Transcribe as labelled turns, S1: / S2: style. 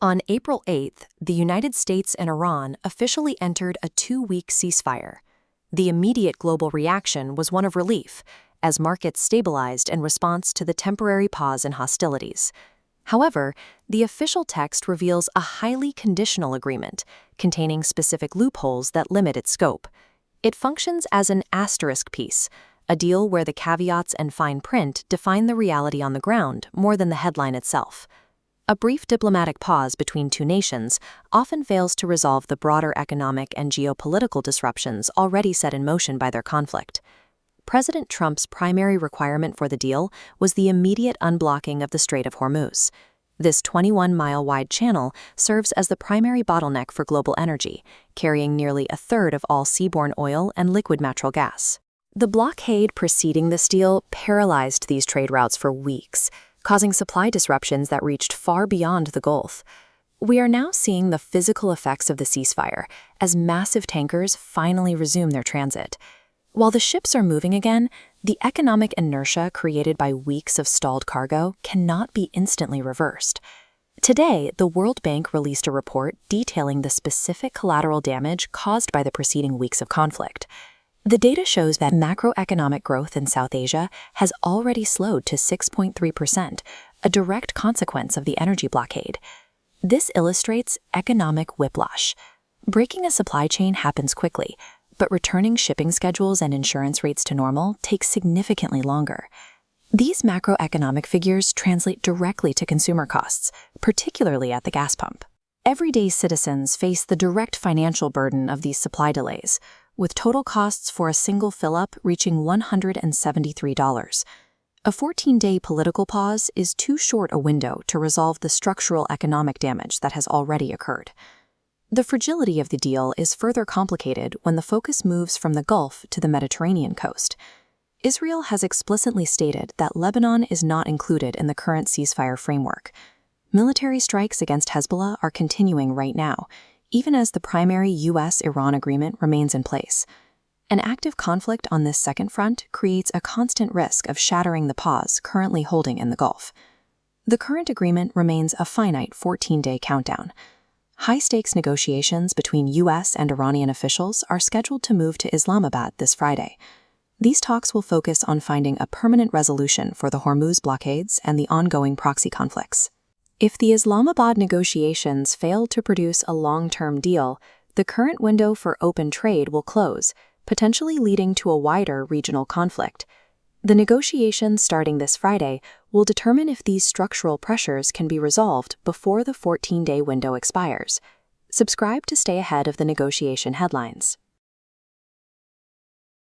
S1: On April 8th, the United States and Iran officially entered a 2-week ceasefire. The immediate global reaction was one of relief, as markets stabilized in response to the temporary pause in hostilities. However, the official text reveals a highly conditional agreement, containing specific loopholes that limit its scope. It functions as an asterisk piece, a deal where the caveats and fine print define the reality on the ground more than the headline itself. A brief diplomatic pause between two nations often fails to resolve the broader economic and geopolitical disruptions already set in motion by their conflict. President Trump's primary requirement for the deal was the immediate unblocking of the Strait of Hormuz. This 21-mile-wide channel serves as the primary bottleneck for global energy, carrying nearly a third of all seaborne oil and liquid natural gas. The blockade preceding this deal paralyzed these trade routes for weeks, causing supply disruptions that reached far beyond the Gulf. We are now seeing the physical effects of the ceasefire as massive tankers finally resume their transit. While the ships are moving again, the economic inertia created by weeks of stalled cargo cannot be instantly reversed. Today, the World Bank released a report detailing the specific collateral damage caused by the preceding weeks of conflict. The data shows that macroeconomic growth in South Asia has already slowed to 6.3%, a direct consequence of the energy blockade. This illustrates economic whiplash. Breaking a supply chain happens quickly, but returning shipping schedules and insurance rates to normal takes significantly longer. These macroeconomic figures translate directly to consumer costs, particularly at the gas pump. Everyday citizens face the direct financial burden of these supply delays, with total costs for a single fill-up reaching $173. A 14-day political pause is too short a window to resolve the structural economic damage that has already occurred. The fragility of the deal is further complicated when the focus moves from the Gulf to the Mediterranean coast. Israel has explicitly stated that Lebanon is not included in the current ceasefire framework. Military strikes against Hezbollah are continuing right now, even as the primary U.S.-Iran agreement remains in place. An active conflict on this second front creates a constant risk of shattering the pause currently holding in the Gulf. The current agreement remains a finite 14-day countdown. High-stakes negotiations between U.S. and Iranian officials are scheduled to move to Islamabad this Friday. These talks will focus on finding a permanent resolution for the Hormuz blockades and the ongoing proxy conflicts. If the Islamabad negotiations fail to produce a long-term deal, the current window for open trade will close, potentially leading to a wider regional conflict. The negotiations starting this Friday will determine if these structural pressures can be resolved before the 14-day window expires. Subscribe to stay ahead of the negotiation headlines.